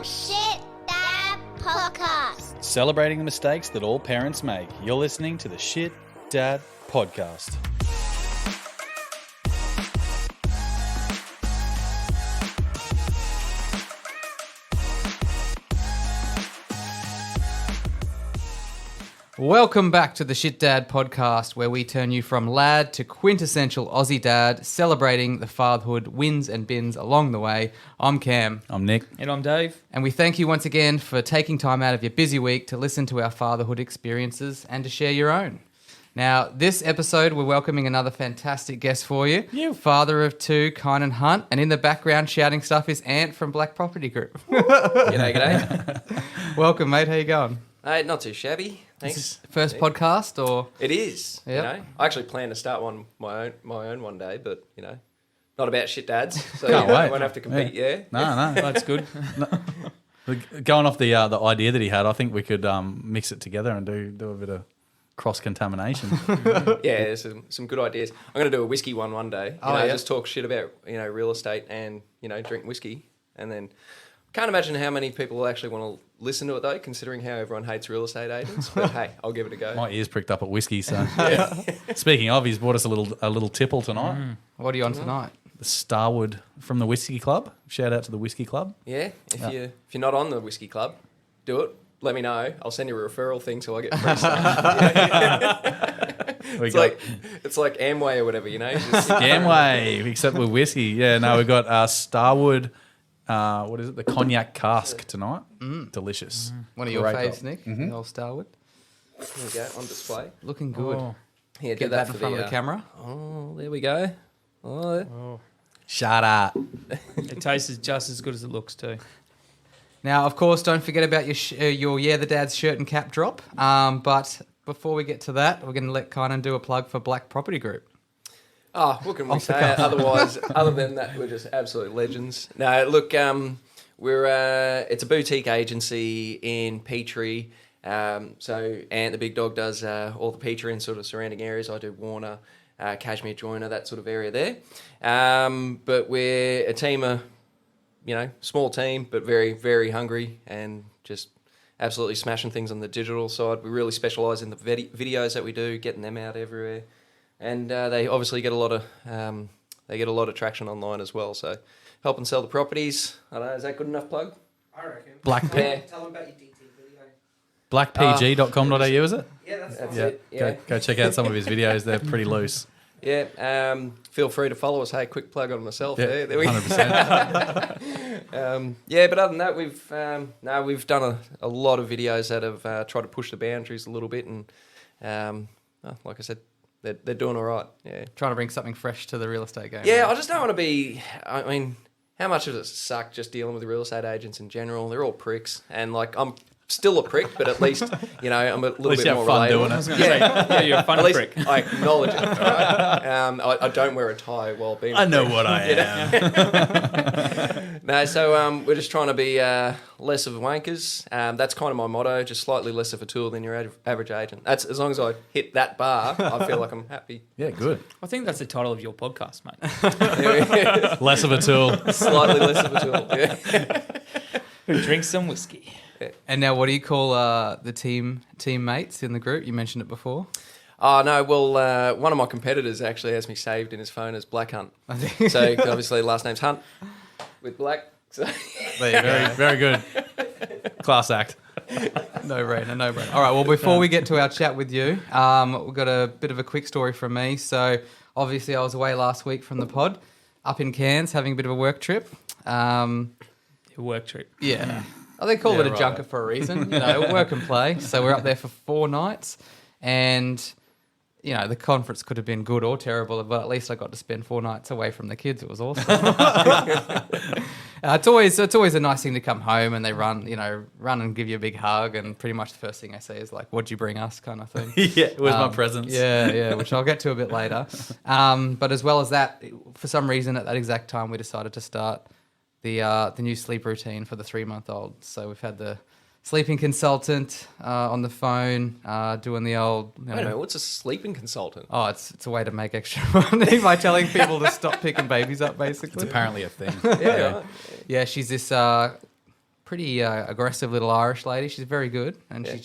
Shit Dad Podcast. Celebrating the mistakes that all parents make. You're listening to the Shit Dad Podcast. Welcome back to the Shit Dad Podcast, where we turn you from lad to quintessential Aussie dad, celebrating the fatherhood wins and bins along the way. I'm Cam. I'm Nick. And I'm Dave. And we thank you once again for taking time out of your busy week to listen to our fatherhood experiences and to share your own. Now, this episode, we're welcoming another fantastic guest for you. Father of two, Kynan Hunt. And in the background shouting stuff is Ant from Blac Property Group. G'day. Welcome, mate. How you going? Not too shabby. Thanks. Is this first podcast or? It is. Yep. You know, I actually plan to start my own one day, but you know, not about shit dads. So Can't I wait. won't have to compete. Yeah. No. That's good. Going off the idea that he had, I think we could mix it together and do a bit of cross-contamination. Yeah, there's some good ideas. I'm going to do a whiskey one day. You know, just talk shit about real estate and drink whiskey, and then can't imagine how many people will actually want to listen to it though, considering how everyone hates real estate agents. But hey, I'll give it a go. My ears pricked up at whiskey, so Speaking of, he's bought us a little tipple tonight. What are you on tonight? The Starwood from the Whiskey Club. Shout out to the Whiskey Club. Yeah, if you're not on the whiskey club, do it. Let me know. I'll send you a referral thing so I get free stuff. It's like Amway or whatever, Just, Amway, except with whiskey. Yeah, no, we've got Starwood. What is it? The cognac cask tonight. Delicious. One of your Great faves, job. Nick, the old Starwood. There we go, on display. Looking good. Oh. Here, Get do that for in front of the camera. Oh, there we go. Shut up. It tastes just as good as it looks too. Now, of course, don't forget about your Yeah the Dad's shirt and cap drop. But before we get to that, we're going to let Kynan do a plug for Blac Property Group. Oh, what can we say? Otherwise, other than that, we're just absolute legends. No, look, it's a boutique agency in Petrie. So Ant, the big dog, does all the Petrie and sort of surrounding areas. I do Warner, Cashmere Joiner, that sort of area there. But we're a team of, small team, but very, very hungry and just absolutely smashing things on the digital side. We really specialise in the videos that we do, getting them out everywhere. And they obviously get a lot of traction online as well. So helping sell the properties. I don't know, is that good enough plug? I reckon. Black Tell them about your DT video. blackpg.com.au, is it? Yeah, that's it. Yeah. Go check out some of his videos. They're pretty loose. Yeah. Feel free to follow us. Hey, quick plug on myself. Yeah, There we go. 100%. But other than that, we've done a lot of videos that have tried to push the boundaries a little bit, and like I said, they're doing all right. Yeah. Trying to bring something fresh to the real estate game. Yeah, I just don't want to be. I mean, how much does it suck just dealing with real estate agents in general? They're all pricks, and I'm still a prick, but at least I'm a little least bit you more have fun relatable. doing it. I was going to say, yeah, you're a At funny least prick. I acknowledge it. All right? I don't wear a tie while being. I know what I am. No, so we're just trying to be less of wankers. That's kind of my motto, just slightly less of a tool than your average agent. That's as long as I hit that bar, I feel like I'm happy. Yeah, good. I think that's the title of your podcast, mate. Less of a tool. Slightly less of a tool. Yeah. Who drinks some whiskey? And now, what do you call the teammates in the group? You mentioned it before. Oh, no, well, one of my competitors actually has me saved in his phone as Blac Hunt. So obviously last name's Hunt with Black. So. Very good. Class act. No brainer. All right, well, before we get to our chat with you, we've got a bit of a quick story from me. So obviously I was away last week from the pod, up in Cairns, having a bit of a work trip. Your work trip. Yeah. Oh, they call it a junket for a reason, work and play. So we're up there for 4 nights, and the conference could have been good or terrible, but at least I got to spend 4 nights away from the kids. It was awesome. It's always a nice thing to come home and they run and give you a big hug, and pretty much the first thing I say is like, "What'd you bring us?" kind of thing. Yeah, where's my presents? Yeah, which I'll get to a bit later. But as well as that, for some reason at that exact time we decided to start the new sleep routine for the 3-month-old. So we've had the sleeping consultant on the phone doing the old. I don't know, what's a sleeping consultant? Oh, it's a way to make extra money by telling people to stop picking babies up, basically. It's apparently a thing. Yeah. Yeah, she's this pretty aggressive little Irish lady. She's very good, and Yeah.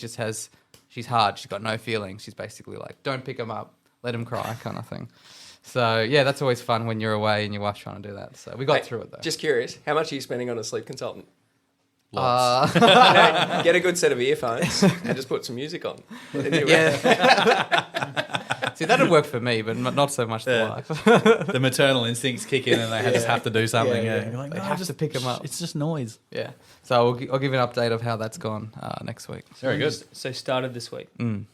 she's hard. She's got no feelings. She's basically like, don't pick him up, let him cry, kind of thing. So yeah, that's always fun when you're away and your wife's trying to do that. So we got through it though. Just curious, how much are you spending on a sleep consultant? Lots. Get a good set of earphones and just put some music on. Yeah. See, that'd work for me, but not so much the Yeah. wife. The maternal instincts kick in and they just have to do something. Yeah, Yeah, yeah. You're like, They no, have just to pick 'em up. It's just noise. Yeah. So I'll give you an update of how that's gone next week. Very good. So started this week. Mm.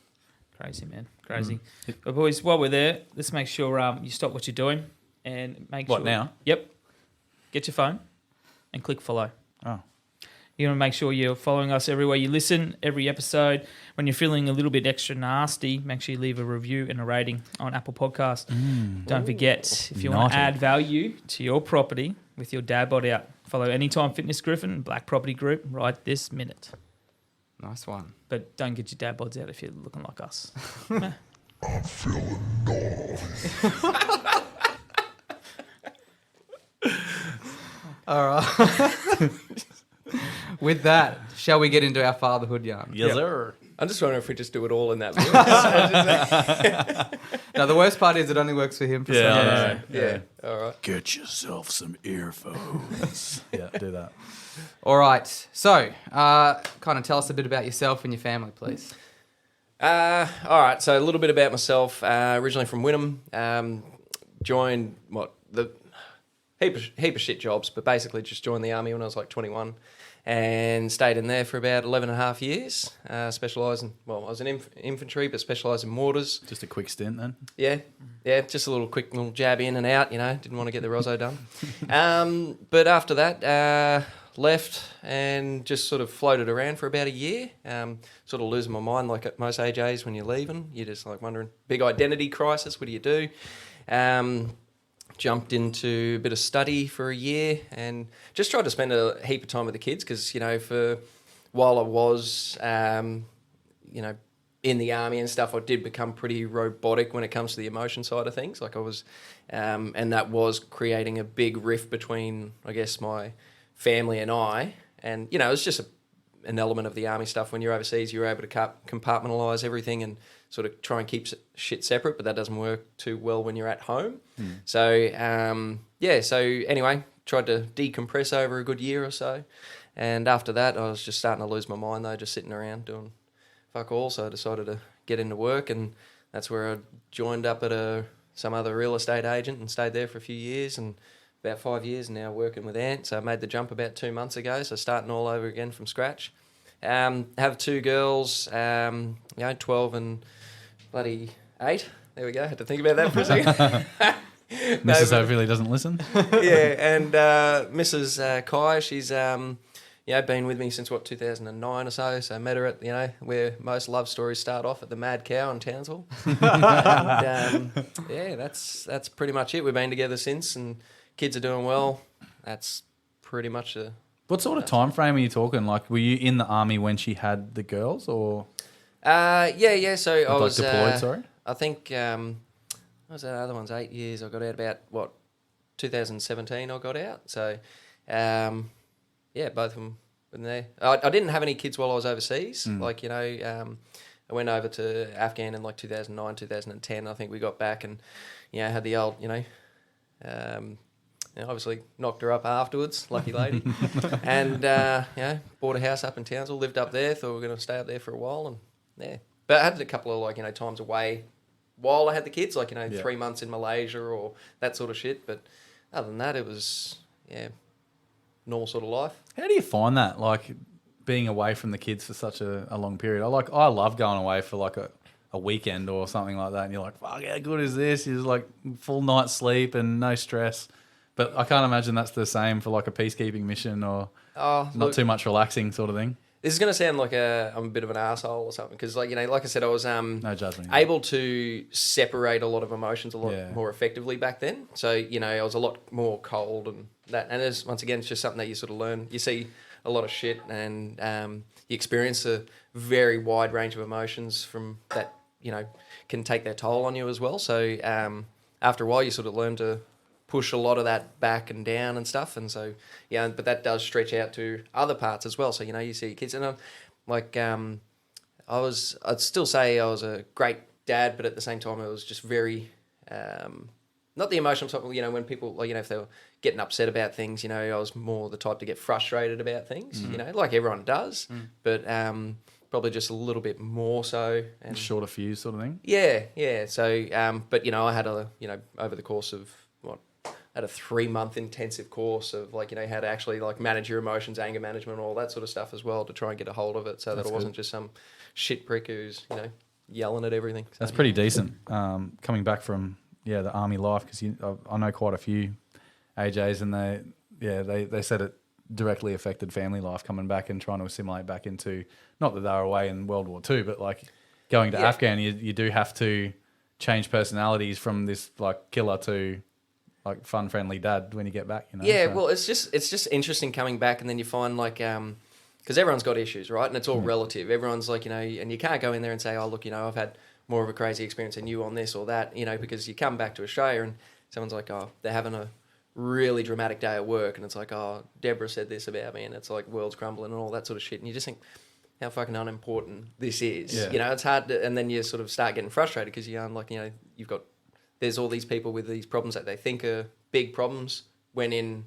Crazy, man. Crazy. But boys, while we're there, let's make sure you stop what you're doing and make What sure. now? Yep. Get your phone and click follow. Oh, You want to make sure you're following us everywhere you listen, every episode. When you're feeling a little bit extra nasty, make sure you leave a review and a rating on Apple Podcasts. Don't forget, if you want to Naughty. add value to your property with your dad bod out, follow Anytime Fitness Griffin and Blac Property Group right this minute. Nice one. But don't get your dad bods out if you're looking like us. All right. With that, shall we get into our fatherhood yarn? yes, sir. I'm just wondering if we just do it all in that voice. Now, the worst part is it only works for him for Yeah, some I reason. know. Yeah, all right. Get yourself some earphones. yeah, do that. All right. So, kind of tell us a bit about yourself and your family, please. All right, so a little bit about myself. Originally from Wynnum, joined the heap of shit jobs, but basically just joined the army when I was like 21, and stayed in there for about 11 and a half years. Specialising, I was in infantry, but specialised in mortars. Just a quick stint then. Yeah, just a quick little jab in and out. Didn't want to get the Rosso done. But after that, left and just sort of floated around for about a year. Sort of losing my mind, like at most AJs when you're leaving. You're just like wondering, big identity crisis. What do you do? Jumped into a bit of study for a year and just tried to spend a heap of time with the kids because, while I was, in the army and stuff, I did become pretty robotic when it comes to the emotion side of things. Like I was, and that was creating a big rift between, I guess, my family and I. And, it was just an element of the army stuff. When you're overseas, you're able to compartmentalize everything and sort of try and keep shit separate, but that doesn't work too well when you're at home. So, so anyway, tried to decompress over a good year or so. And after that, I was just starting to lose my mind though, just sitting around doing fuck all. So I decided to get into work, and that's where I joined up at some other real estate agent and stayed there for a few years, and about 5 years now working with Ant. So I made the jump about 2 months ago, so starting all over again from scratch. Have two girls, 12 and bloody 8. There we go. Had to think about that for a second. Mrs. hopefully doesn't listen. Yeah, and Mrs. Kai, she's been with me since 2009 or so. So I met her at where most love stories start off, at the Mad Cow in Townsville. And that's pretty much it. We've been together since, and kids are doing well. That's pretty much What sort of time frame are you talking? Like, were you in the army when she had the girls, or yeah. So I like was deployed? Sorry. I think what was that other one's 8 years. I got out about 2017. I got out. So both of them were there. I didn't have any kids while I was overseas. I went over to Afghan in like 2009, 2010. I think we got back and had the old obviously knocked her up afterwards, lucky lady, and bought a house up in Townsville, lived up there. Thought we were going to stay up there for a while, and but I had a couple of times away while I had the kids, 3 months in Malaysia or that sort of shit. But other than that, it was normal sort of life. How do you find that, like, being away from the kids for such a long period? I love going away for like a weekend or something like that, and you're like, fuck, how good is this? You're just like full night's sleep and no stress. But I can't imagine that's the same for like a peacekeeping mission or not too much relaxing sort of thing. This is going to sound like I'm a bit of an asshole or something because, like I said, I was No judgment. able to separate a lot of emotions a lot Yeah. more effectively back then. So, I was a lot more cold and that. And once again, it's just something that you sort of learn. You see a lot of shit and you experience a very wide range of emotions from that, can take their toll on you as well. So after a while, you sort of learn to push a lot of that back and down and stuff. And so, yeah, but that does stretch out to other parts as well. So, you see your kids. And I'd still say I was a great dad, but at the same time, it was just very, not the emotional type, when people, if they were getting upset about things, I was more the type to get frustrated about things, like everyone does, but probably just a little bit more so. And Shorter fuse sort of thing. Yeah. So, but, I had over the course of had a 3-month intensive course of how to actually manage your emotions, anger management, all that sort of stuff as well to try and get a hold of it so that it wasn't just some shit prick who's, yelling at everything. So, That's pretty decent. Coming back from the army life, because I know quite a few AJs, and they said it directly affected family life coming back and trying to assimilate back into, not that they were away in World War II, but going to Afghan, you do have to change personalities from this killer to fun, friendly dad when you get back. Yeah, well, it's just interesting coming back, and then you find because everyone's got issues, right? And it's all relative. Everyone's and you can't go in there and say, oh, look, I've had more of a crazy experience than you on this or that, because you come back to Australia and someone's like, oh, they're having a really dramatic day at work, and it's like, oh, Deborah said this about me, and it's like world's crumbling and all that sort of shit. And you just think how fucking unimportant this is. Yeah. It's hard to, and then you sort of start getting frustrated because there's all these people with these problems that they think are big problems when in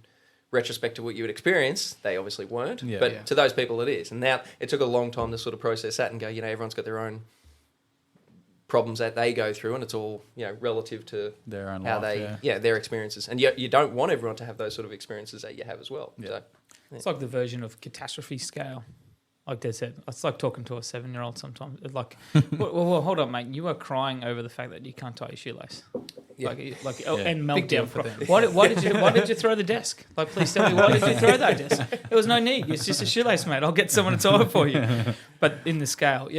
retrospect to what you would experience, they obviously weren't. Yeah. But to those people, it is. And now it took a long time to sort of process that and go, everyone's got their own problems that they go through, and it's all, relative to their own how life, their experiences. And you don't want everyone to have those sort of experiences that you have as well. Yeah. So, It's like the version of catastrophe scale. Like they said, it's like talking to a 7-year-old sometimes. It's like, well, hold on, mate. You are crying over the fact that you can't tie your shoelace. Yeah. And Big deal meltdown. for them. Why did you throw the desk? Please tell me, why did you throw that desk? There was no need. It's just a shoelace, mate. I'll get someone to tie it for you. But in the scale,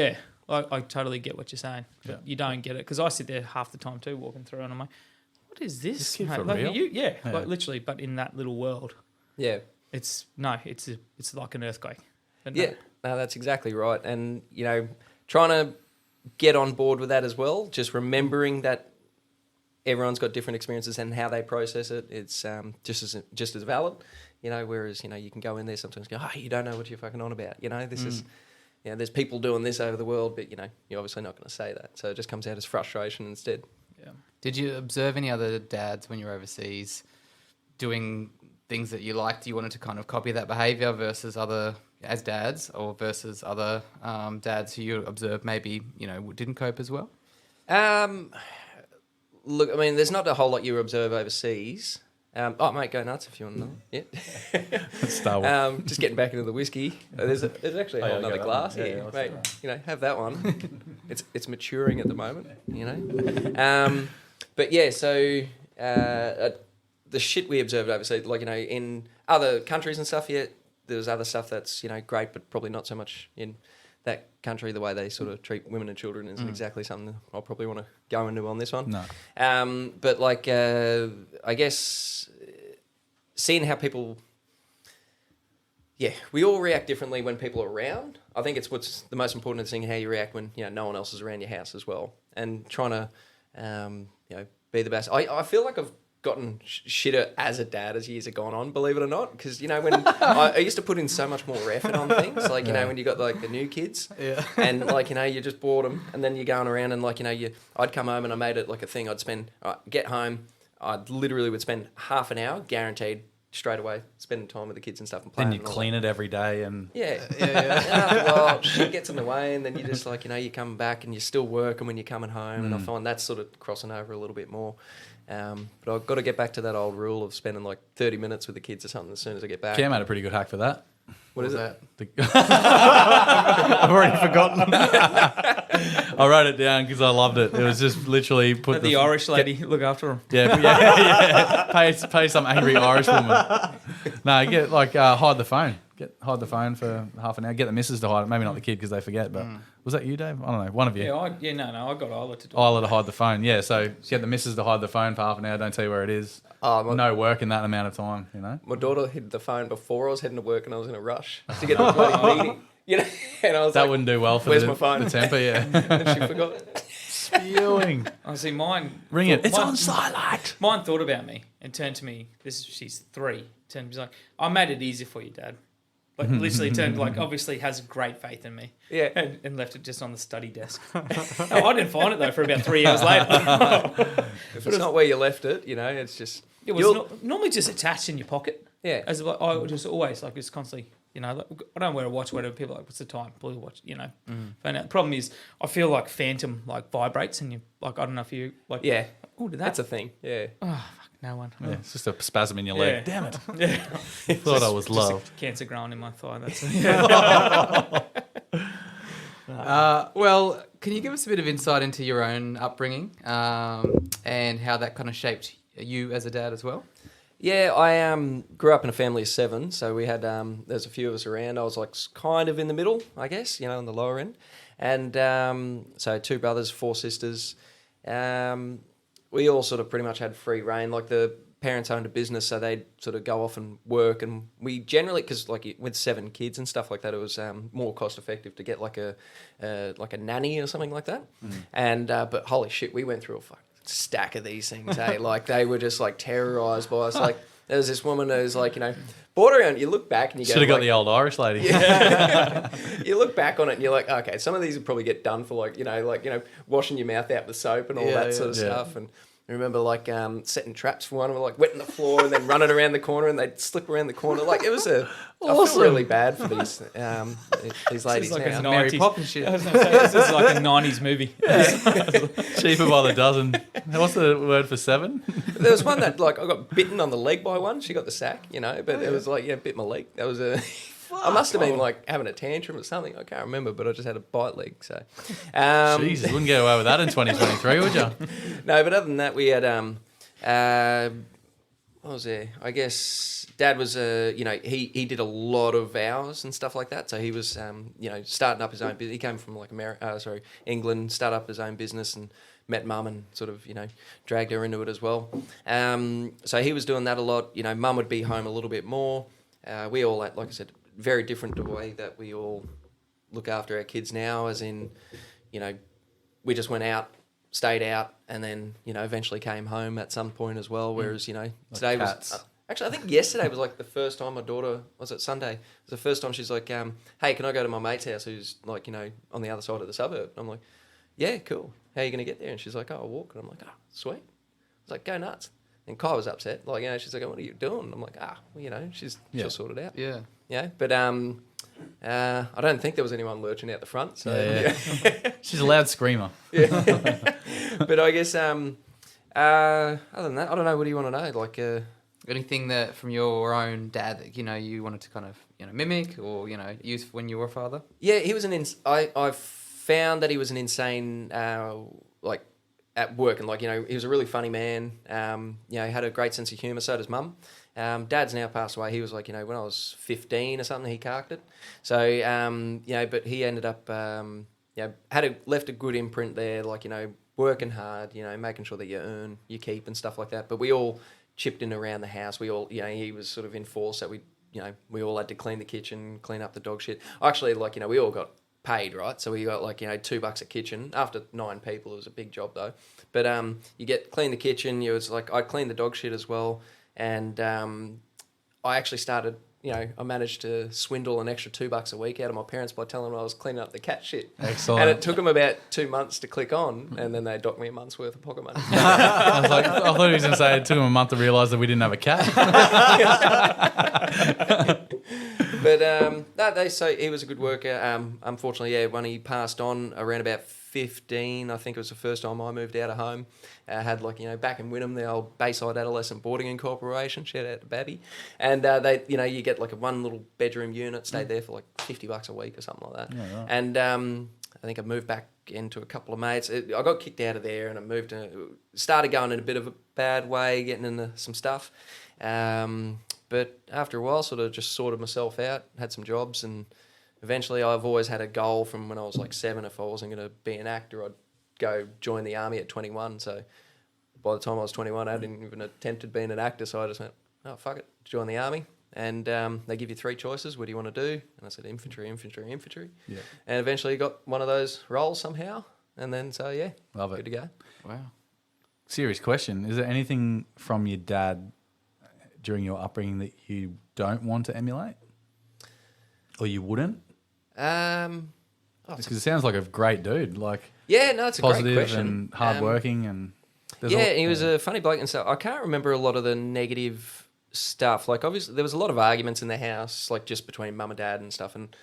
I totally get what you're saying. Yeah. You don't get it, because I sit there half the time too, walking through, and I'm like, what is this? This kid mate? for real? Literally. But in that little world, yeah. it's like an earthquake. But Yeah, no, that's exactly right. And, trying to get on board with that as well, just remembering that everyone's got different experiences and how they process it, it's just as valid, whereas, you can go in there sometimes and go, oh, you don't know what you're fucking on about. This is, there's people doing this over the world, but, you're obviously not going to say that. So it just comes out as frustration instead. Yeah. Did you observe any other dads when you were overseas doing things that you liked, you wanted to kind of copy that behaviour versus other, as dads, or versus other dads who you observed maybe, didn't cope as well? Look, I mean, there's not a whole lot you observe overseas. Mate, go nuts if you want to know. Yeah. Star Wars. Just getting back into the whiskey. There's actually a whole another glass one. here, Yeah, mate. Have that one. It's maturing at the moment, But yeah, so the shit we observed overseas, in other countries and stuff, there's other stuff that's great, but probably not so much in that country. The way they sort of treat women and children isn't exactly something I'll probably want to go into on this one. No. But I guess seeing how people, we all react differently when people are around. I think it's what's the most important is seeing how you react when no one else is around your house as well, and trying to be the best. I feel like I've gotten shitter as a dad as years have gone on, believe it or not, because when I used to put in so much more effort on things, when you got the new kids, and you just bought them, and then you're going around and I'd come home and I made it like a thing. I'd spend get home, I literally would spend half an hour guaranteed straight away spending time with the kids and stuff and playing. Then you clean it every day and well, shit gets in the way, and then you just you come back and you're still working when you're coming home, and I find that's sort of crossing over a little bit more. But I've got to get back to that old rule of spending 30 minutes with the kids or something as soon as I get back. Cam had a pretty good hack for that. What is it? I've already forgotten. I wrote it down because I loved it. It was just literally put Let the Irish lady look after him. Pay some angry Irish woman. No, get hide the phone. Hide the phone for half an hour. Get the missus to hide it. Maybe not the kid because they forget. But was that you, Dave? I don't know. One of you. I got Isla to do it. Isla to hide the phone. Yeah. So she had the missus to hide the phone for half an hour. Don't tell you where it is. No work in that amount of time. My daughter hid the phone before I was heading to work, and I was in a rush to get to a bloody meeting. And I was that wouldn't do well for where's my phone? the temper. Yeah. And she forgot. Spewing. Honestly, mine. Ring it. It's mine- on silent. Mine thought about me and turned to me. She's 3. Turned to me like, I made it easy for you, Dad. Like literally turned like obviously has great faith in me. Yeah. And left it just on the study desk. No, I didn't find it though for about 3 hours later. If it's not where you left it, it's just... It was normally just attached in your pocket. Yeah. As like I would just always like it's constantly, like, I don't wear a watch. Whatever people are like, what's the time? Blue watch. But the problem is, I feel like phantom like vibrates, and you like I don't know if you like. Yeah. Oh, did that? That's a thing. Yeah. Oh fuck, no one. Yeah, it's just a spasm in your leg. Yeah. Damn it. Yeah. Thought I was Just loved. a cancer growing in my thigh. That's Well, can you give us a bit of insight into your own upbringing and how that kind of shaped you as a dad as well? Yeah, I grew up in a family of 7, so we had there's a few of us around. I was like kind of in the middle, I guess, on the lower end, and so 2 brothers, 4 sisters. We all sort of pretty much had free reign. Like the parents owned a business, so they'd sort of go off and work, and we generally, because like with 7 kids and stuff like that, it was more cost effective to get like a nanny or something like that. And but holy shit, we went through a stack of these things, hey? Like they were just like terrorized by us. Like there was this woman who was like, borderline. You look back and you go, Should have got the old Irish lady. you look back on it and you're like, okay, some of these would probably get done for like, washing your mouth out with soap and all that sort of stuff. And I remember like setting traps for one, and like wetting the floor and then running around the corner, and they'd slip around the corner. Like it was I feel really bad for these ladies like now. a Mary 90s. Poppins shit. I was gonna say, this is like a 90s movie. Cheaper by the dozen. What's the word for 7? There was one that like I got bitten on the leg by one. She got the sack, but it was like bit my leg. That was a. I must have been like having a tantrum or something. I can't remember, but I just had a bite leg. So, Jesus, wouldn't get away with that in 2023, would you? No, but other than that, we had what was there? I guess Dad was he did a lot of hours and stuff like that. So he was starting up his own business. He came from like England, started up his own business and met Mum and sort of dragged her into it as well. So he was doing that a lot. Mum would be home a little bit more. We all, like I said, very different to the way that we all look after our kids now, as in, we just went out, stayed out, and then, eventually came home at some point as well. Whereas, today was... actually, I think yesterday was like the first time my daughter... Was it Sunday? It was the first time she's like, hey, can I go to my mate's house who's like, on the other side of the suburb? I'm like, yeah, cool. How are you going to get there? And she's like, oh, I'll walk. And I'm like, oh, sweet. I was like, go nuts. And Kai was upset. Like, she's like, what are you doing? And I'm like, she'll sort it out. Yeah. Yeah, but I don't think there was anyone lurching out the front. So Yeah. She's a loud screamer. yeah. But I guess other than that, I don't know. What do you want to know? Like Anything that from your own dad that you wanted to kind of mimic or use when you were a father? Yeah, he was I found that he was an insane like at work, and like he was a really funny man. He had a great sense of humour. So does Mum. Dad's now passed away. He was like, when I was 15 or something, he carked it. So, but he ended up, left a good imprint there, like, working hard, making sure that you earn your keep and stuff like that. But we all chipped in around the house. We all, he was sort of enforced that we all had to clean the kitchen, clean up the dog shit. Actually, like, we all got paid, right? So we got like, $2 a kitchen. After 9 people, it was a big job though. But you clean the kitchen. It was like, I cleaned the dog shit as well. And I actually started, I managed to swindle an extra $2 a week out of my parents by telling them I was cleaning up the cat shit. Excellent. And it took them about 2 months to click on, and then they docked me a month's worth of pocket money. I thought he was going to say it took him a month to realise that we didn't have a cat. But so he was a good worker. Unfortunately, when he passed on around about 15, I think it was the first time I moved out of home. I had back in Wynnum, the old Bayside Adolescent Boarding Incorporation, shout out to Babby. And they, you get like a one little bedroom unit, stayed there for like $50 a week or something like that. Yeah, right. And I think I moved back into a couple of mates. I got kicked out of there and I started going in a bit of a bad way, getting into some stuff. But after a while, sort of just sorted myself out, had some jobs, and eventually I've always had a goal from when I was like 7, if I wasn't going to be an actor, I'd go join the army at 21. So by the time I was 21, I hadn't even attempted being an actor. So I just went, oh, fuck it, join the army. And they give you 3 choices. What do you want to do? And I said, infantry. Yeah. And eventually got one of those roles somehow. And then, so yeah, Love it. good to go. Wow. Serious question. Is there anything from your dad during your upbringing that you don't want to emulate? Or you wouldn't? Because it sounds like a great dude. Like, Yeah, no, it's a great positive question. and hardworking and... there's Yeah, all- he was a funny bloke and stuff. I can't remember a lot of the negative stuff. Like, obviously, there was a lot of arguments in the house, like just between mum and dad and stuff. And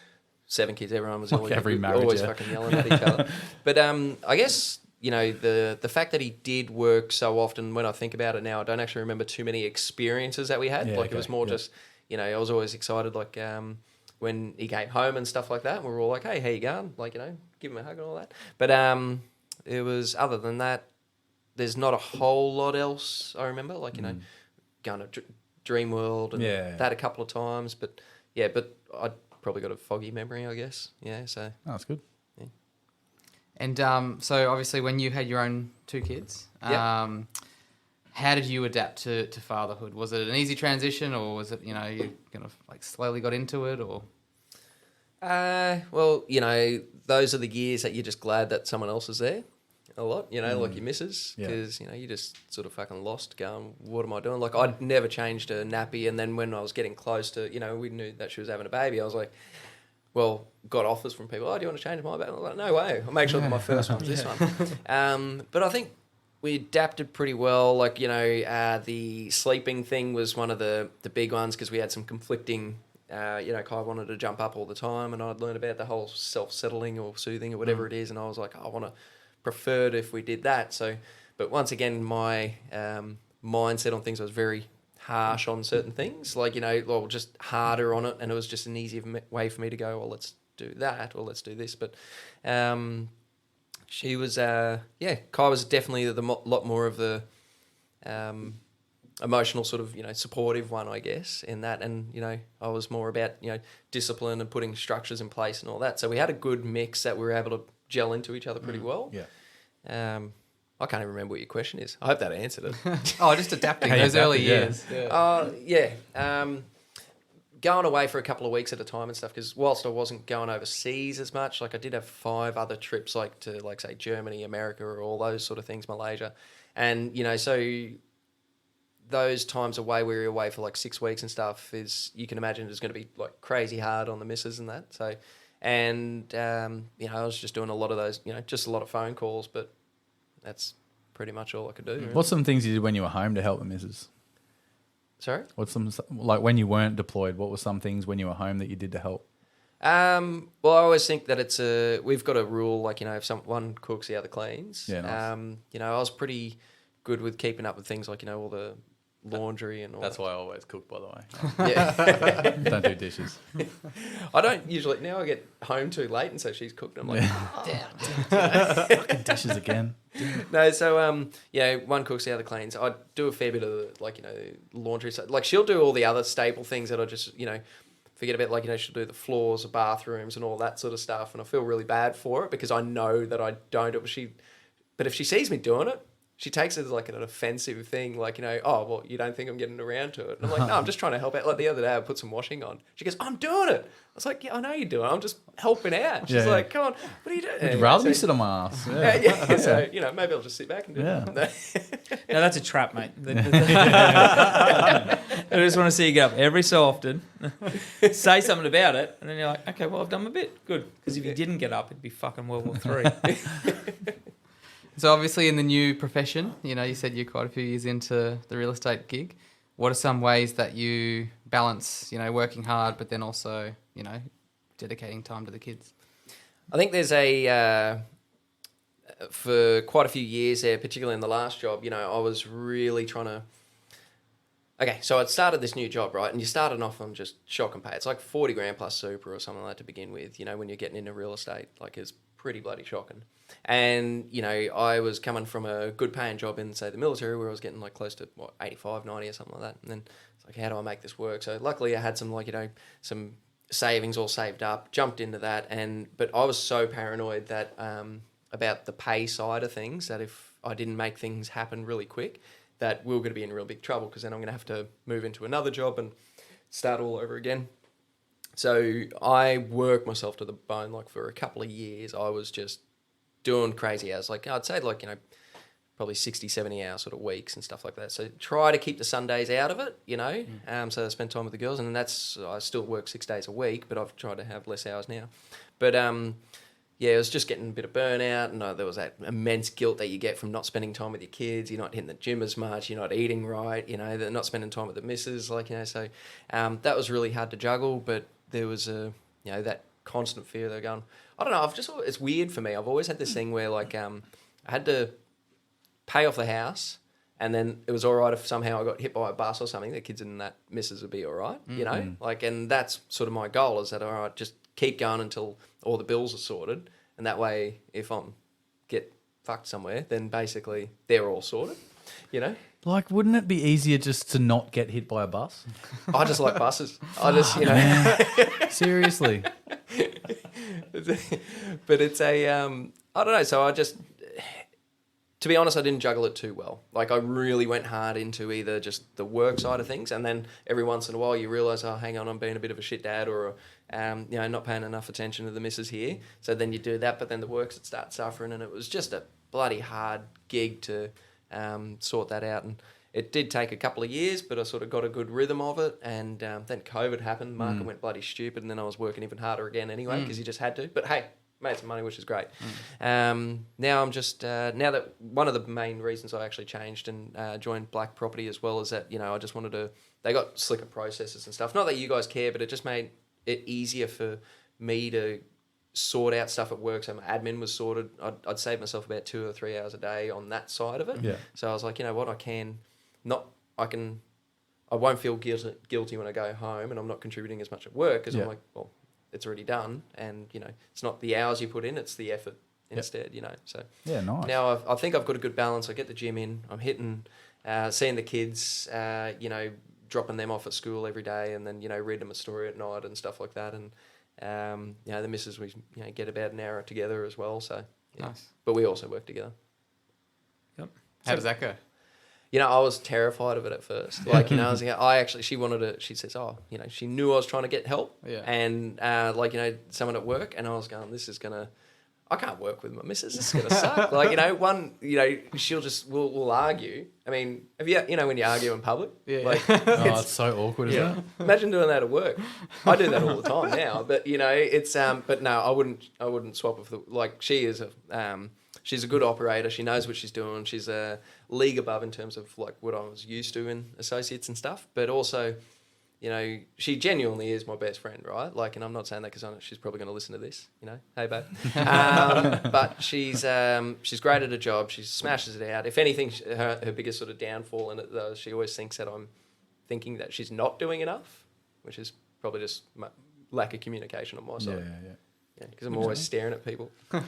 7 kids, everyone was Like always, every marriage, always yeah. fucking yelling at each other. But I guess, you know, the fact that he did work so often, when I think about it now, I don't actually remember too many experiences that we had. Yeah, Like, it was okay, more yeah. just, you know, I was always excited, like, when he came home and stuff like that. And we were all like, hey, how you going? Like, you know, give him a hug and all that. But it was, other than that, there's not a whole lot else I remember. Like, you know, going to Dream World and that a couple of times. But, yeah, but I probably got a foggy memory, I guess. Yeah, so. Oh, that's good. And so obviously when you had your own 2 kids, how did you adapt to fatherhood? Was it an easy transition, or was it, you know, you kind of like slowly got into it, or? Well, you know, those are the years that you're just glad that someone else is there a lot, you know, like your missus, Yeah. because, you know, you just sort of fucking lost going, what am I doing? Like, I'd never changed a nappy, and then when I was getting close to, you know, we knew that she was having a baby, I was like, well, got offers from people, oh, do you want to change my baby? I was like, no way, I'll make sure that my first one's this one. But I think we adapted pretty well. Like, you know, the sleeping thing was one of the big ones, because we had some conflicting, you know, Kai wanted to jump up all the time, and I'd learned about the whole self-settling or soothing or whatever it is, and I was like, I want to preferred if we did that. So, but once again, my mindset on things was very harsh on certain things, like, you know, well, just harder on it, and it was just an easier way for me to go, well, let's do that, or let's do this. But she was, Kai was definitely lot more of the emotional sort of, you know, supportive one, I guess, in that. And, you know, I was more about, you know, discipline and putting structures in place and all that. So we had a good mix that we were able to gel into each other pretty well. Yeah. I can't even remember what your question is. I hope that answered it. Oh, just adapting How you those early adapted, years. Going away for a couple of weeks at a time and stuff, because whilst I wasn't going overseas as much, like I did have 5 other trips, like to, like, say, Germany, America, or all those sort of things, Malaysia. And, you know, so those times away where you're away for like 6 weeks and stuff is, you can imagine, it's going to be like crazy hard on the missus and that. So, and, you know, I was just doing a lot of those, you know, just a lot of phone calls, but that's pretty much all I could do. Really. What's some things you did when you were home to help the missus? Sorry? What's some, like when you weren't deployed, what were some things when you were home that you did to help? Well, I always think that we've got a rule, like, you know, if one cooks, the other cleans. Yeah, nice. You know, I was pretty good with keeping up with things like, you know, all the laundry and all That's that. why I always cook, by the way. Yeah. Don't do dishes. I don't usually, now I get home too late, and so she's cooked, and I'm like, Fucking dishes again. no, so, yeah, one cooks, the other cleans. I do a fair bit of, like, you know, laundry. So, like, she'll do all the other staple things that I just, you know, forget about. Like, you know, she'll do the floors, the bathrooms, and all that sort of stuff, and I feel really bad for it, because I know that I don't do it. But if she sees me doing it, she takes it as like an offensive thing, like, you know, oh, well, you don't think I'm getting around to it. And I'm like, no, I'm just trying to help out. Like the other day, I put some washing on. She goes, I'm doing it. I was like, yeah, I know you're doing it. I'm just helping out. She's Yeah. like, come on, what are you doing? Would you rather me sit on my ass? Yeah. Yeah. So, you know, maybe I'll just sit back and do Yeah. it. No, that's a trap, mate. I just want to see you get up every so often, say something about it, and then you're like, okay, well, I've done my bit. Good. Because if you didn't get up, it'd be fucking World War III. So obviously in the new profession, you know, you said you're quite a few years into the real estate gig. What are some ways that you balance, you know, working hard, but then also, you know, dedicating time to the kids? I think there's for quite a few years there, particularly in the last job, you know, I was really trying to, okay, so I'd started this new job, right? And you're starting off on just shock and pay. It's like 40 grand plus super or something like that to begin with, you know, when you're getting into real estate. Like, it's pretty bloody shocking. And, you know, I was coming from a good paying job in, say, the military, where I was getting like close to, 85, 90 or something like that. And then it's like, how do I make this work? So luckily I had some, like, you know, some savings all saved up, jumped into that. But I was so paranoid that about the pay side of things, that if I didn't make things happen really quick, that we were going to be in real big trouble, because then I'm going to have to move into another job and start all over again. So I worked myself to the bone. Like, for a couple of years, I was just doing crazy hours. Like I'd say like, probably 60, 70 hour sort of weeks and stuff like that. So try to keep the Sundays out of it, so I spend time with the girls. And I still work 6 days a week, but I've tried to have less hours now. But it was just getting a bit of burnout, and there was that immense guilt that you get from not spending time with your kids. You're not hitting the gym as much. You're not eating right. They're not spending time with the missus. So that was really hard to juggle. But there was that constant fear. They're going, I don't know. It's weird for me. I've always had this thing where I had to pay off the house, and then it was all right if somehow I got hit by a bus or something. The kids and that missus would be all right. And that's sort of my goal, is that all right, just keep going until all the bills are sorted, and that way if I'm get fucked somewhere, then basically they're all sorted, Like, wouldn't it be easier just to not get hit by a bus? I just like buses. I just, Seriously. But it's I don't know, so I just, to be honest, I didn't juggle it too well. Like, I really went hard into either just the work side of things, and then every once in a while you realise, oh, hang on, I'm being a bit of a shit dad, or not paying enough attention to the missus here. So then you do that, but then the works would start suffering, and it was just a bloody hard gig to sort that out. And it did take a couple of years, but I sort of got a good rhythm of it. And then COVID happened, market went bloody stupid, and then I was working even harder again anyway, because you just had to. But hey, made some money, which is great. Now I'm just now that one of the main reasons I actually changed and joined Blac Property as well is that I just wanted to. They got slicker processes and stuff. Not that you guys care, but it just made it easier for me to sort out stuff at work. So my admin was sorted. I'd save myself about 2 or 3 hours a day on that side of it. Yeah. So I was like, what, I won't feel guilty when I go home and I'm not contributing as much at work, because I'm like, well, it's already done, and it's not the hours you put in, it's the effort instead. So Yeah, nice. now I think I've got a good balance. I get the gym in, I'm hitting, seeing the kids, dropping them off at school every day, and then read them a story at night and stuff like that. And the missus, we get about an hour together as well. So Nice. but we also work together. Yep. How does that go? I was terrified of it at first. Like, I was like, she says, she knew I was trying to get help. Yeah. And, someone at work, and I was going, I can't work with my missus. This is going to suck. We'll argue. I mean, have you, when you argue in public? Yeah. Like, It's so awkward, isn't it? imagine doing that at work. I do that all the time now, but it's but no, I wouldn't swap with she is she's a good operator. She knows what she's doing. She's a league above in terms of like what I was used to in associates and stuff, but also, she genuinely is my best friend, right? Like, and I'm not saying that because she's probably going to listen to this, hey babe. But she's great at her job. She smashes it out. If anything, her biggest sort of downfall in it, though, she always thinks that I'm thinking that she's not doing enough, which is probably just lack of communication on my side. Yeah. Yeah, because I'm always staring at people. I was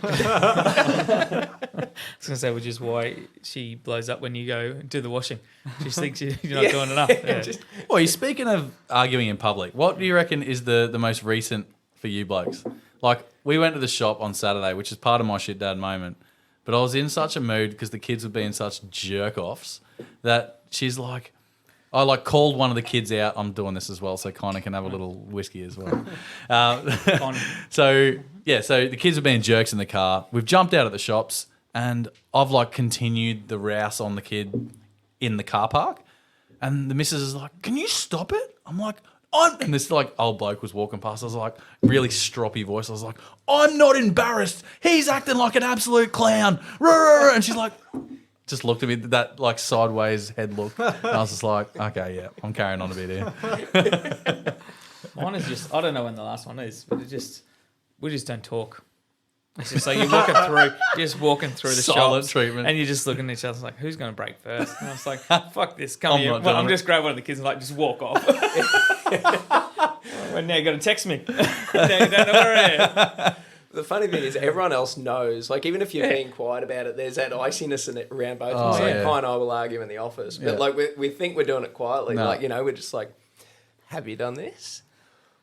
going to say, which is why she blows up when you go do the washing. She thinks you're not doing enough. Yeah. Well, speaking of arguing in public, what do you reckon is the most recent for you blokes? Like, we went to the shop on Saturday, which is part of my shit dad moment, but I was in such a mood because the kids were being such jerk-offs that she's like, I called one of the kids out. I'm doing this as well, so Kynan can have a little whiskey as well. So the kids were being jerks in the car. We've jumped out of the shops, and I've continued the rouse on the kid in the car park. And the missus is like, "Can you stop it?" I'm like, and this old bloke was walking past. I was like, really stroppy voice. I was like, "I'm not embarrassed. He's acting like an absolute clown." And she's like, just looked at me, that sideways head look. And I was just like, okay, yeah, I'm carrying on a bit here. Mine is just, I don't know when the last one is, but we just don't talk. It's just like you're walking through the Silent shops, treatment. and you're just looking at each other like, who's going to break first? And I was like, fuck this, come I'm here. not Well, doing I'm it. just grab one of the kids and just walk off. Well, now you got to text me. Now you don't know where I am. The funny thing is, everyone else knows. Like, even if you're being quiet about it, there's that iciness in it around both of us. Like, Kai and I will argue in the office, but we think we're doing it quietly. No. We're just like, "Have you done this?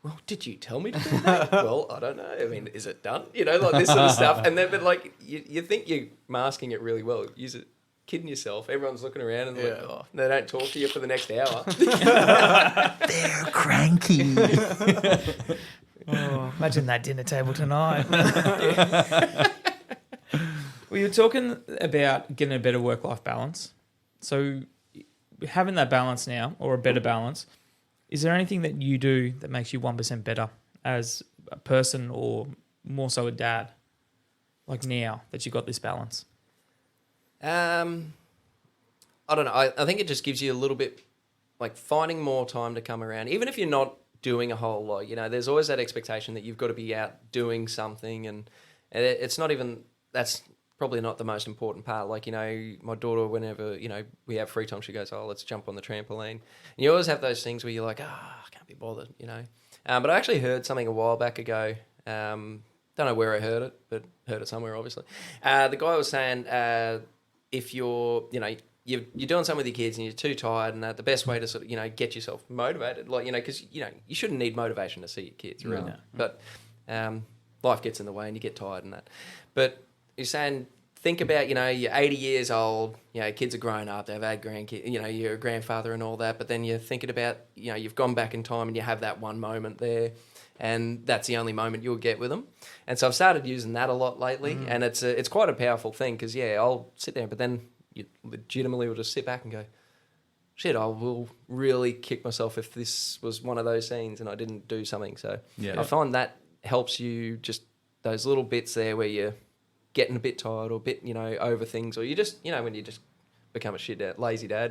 Well, did you tell me to do that? Well, I don't know. I mean, is it done? This sort of stuff." And then, but you think you're masking it really well. Use it, kidding yourself. Everyone's looking around and they don't talk to you for the next hour. They're cranky. Oh, imagine that dinner table tonight. Well, you're talking about getting a better work-life balance. So having that balance now, or a better balance, is there anything that you do that makes you 1% better as a person, or more so a dad? Like now that you got this balance? I don't know. I think it just gives you a little bit, like, finding more time to come around. Even if you're not doing a whole lot, there's always that expectation that you've got to be out doing something. And it's not even, that's probably not the most important part. Like, my daughter, whenever, we have free time, she goes, oh, let's jump on the trampoline. And you always have those things where you're like, I can't be bothered, But I actually heard something a while back ago. Don't know where I heard it, but heard it somewhere, obviously. The guy was saying, if you're, you're doing something with your kids and you're too tired, and the best way to sort of, get yourself motivated, like, because, you shouldn't need motivation to see your kids, really. No. But life gets in the way and you get tired and that. But you're saying, think about, you're 80 years old, kids are grown up, they've had grandkids, you're a grandfather and all that, but then you're thinking about, you've gone back in time and you have that one moment there, and that's the only moment you'll get with them. And so I've started using that a lot lately, and it's quite a powerful thing, because, I'll sit there, but then you legitimately will just sit back and go, shit, I will really kick myself if this was one of those scenes and I didn't do something. So I find that helps you, just those little bits there where you're getting a bit tired or a bit, over things, or you just, when you just become a shit dad, lazy dad,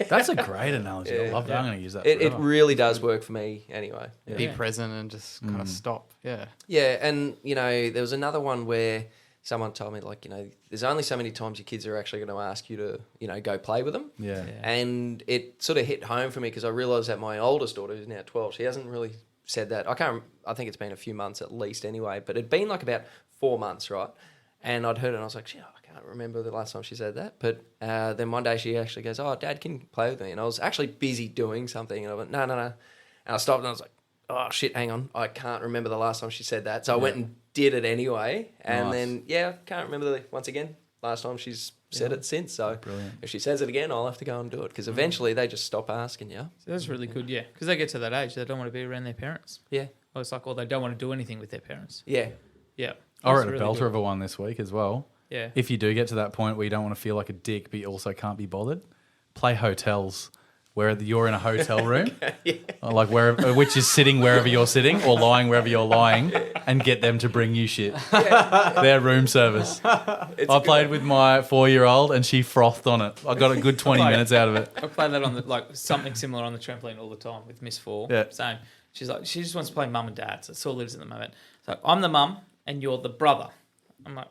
That's a great analogy. I love that. I'm going to use that. It really does work for me anyway. Yeah. Be present and just kind of stop. Yeah. Yeah, and, there was another one where someone told me, like, there's only so many times your kids are actually going to ask you to, go play with them. Yeah. And it sort of hit home for me, because I realised that my oldest daughter, who's now 12, she hasn't really said that. I think it's been a few months at least anyway, but it'd been like about 4 months, right? And I'd heard it and I was like, shit, I can't remember the last time she said that. But then one day she actually goes, oh, Dad, can you play with me? And I was actually busy doing something. And I went, no. And I stopped and I was like, oh, shit, hang on. I can't remember the last time she said that. So I went and did it anyway. And then, I can't remember, once again, last time she's said it since. So brilliant. If she says it again, I'll have to go and do it, because eventually they just stop asking you. So that's really good, because they get to that age, they don't want to be around their parents. Yeah. Or it's like, or they don't want to do anything with their parents. Yeah. Yeah. I wrote a belter of a one this week as well. Yeah. If you do get to that point where you don't want to feel like a dick, but you also can't be bothered, play hotels, where you're in a hotel room, like which is sitting wherever you're sitting or lying wherever you're lying, and get them to bring you shit. Their room service. I played with my 4-year-old and she frothed on it. I got a good 20 minutes out of it. I play that on something similar on the trampoline all the time with Miss 4. Yeah. Same. She's like, she just wants to play mum and dad. So that's all it is at the moment. So I'm the mum and you're the brother. I'm like,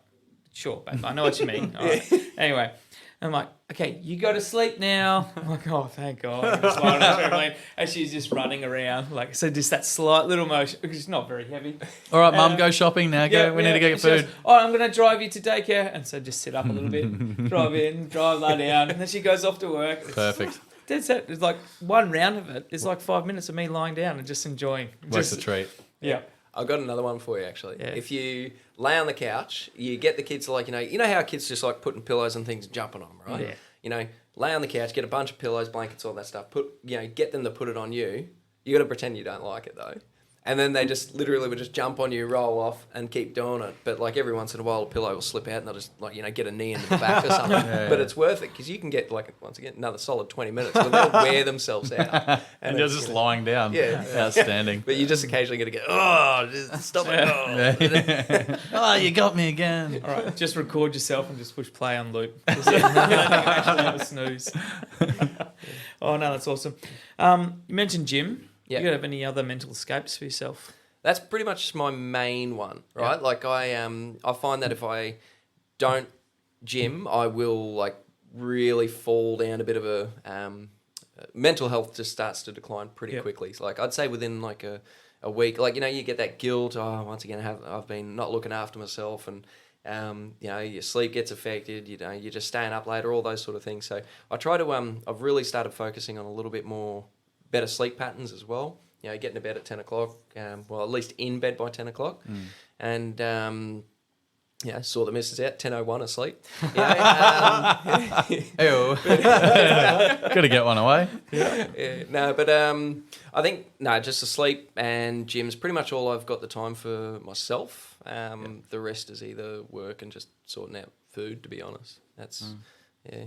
sure, babe. I know what you mean. All right. Anyway, I'm like, okay, you go to sleep now. I'm like, oh, thank God. I'm just lying on the trampoline, and she's just running around. Like, so just that slight little motion, because it's not very heavy. All right, Mum, go shopping now. Go. We need to get your food. Goes, oh, I'm going to drive you to daycare. And so just sit up a little bit, drive in, lie down. And then she goes off to work. Perfect. That's it. It's like one round of it. It's like 5 minutes of me lying down and just enjoying. Worth the treat. Yeah. I've got another one for you, actually. Yeah. If you lay on the couch, you get the kids to, like, you know how kids just like putting pillows and things and jumping on them, right? Yeah. Lay on the couch, get a bunch of pillows, blankets, all that stuff. Get them to put it on you. You got to pretend you don't like it, though. And then they just literally would just jump on you, roll off, and keep doing it. But like every once in a while, a pillow will slip out, and they'll just get a knee into the back or something. But it's worth it, because you can get once again another solid 20 minutes where they'll wear themselves out. And you're just lying down. Yeah, outstanding. But you just occasionally got to go, oh, just stop it. Oh, you got me again. All right, just record yourself and just push play on loop. Just actually have a snooze. Oh no, that's awesome. You mentioned gym. Yeah. You have any other mental escapes for yourself? That's pretty much my main one, right? Yeah. Like I find that if I don't gym, I will really fall down a bit of a mental health just starts to decline pretty quickly. So I'd say within a week, you get that guilt. Oh, once again, I've been not looking after myself, and your sleep gets affected. You're just staying up later, all those sort of things. So I try to I've really started focusing on a little bit more better sleep patterns as well. Getting to bed at 10 o'clock, at least in bed by 10 o'clock. And, saw the missus out, 10:01 asleep. Got to get one away. I think, just the sleep and gym's pretty much all I've got the time for myself. The rest is either work and just sorting out food, to be honest. That's yeah.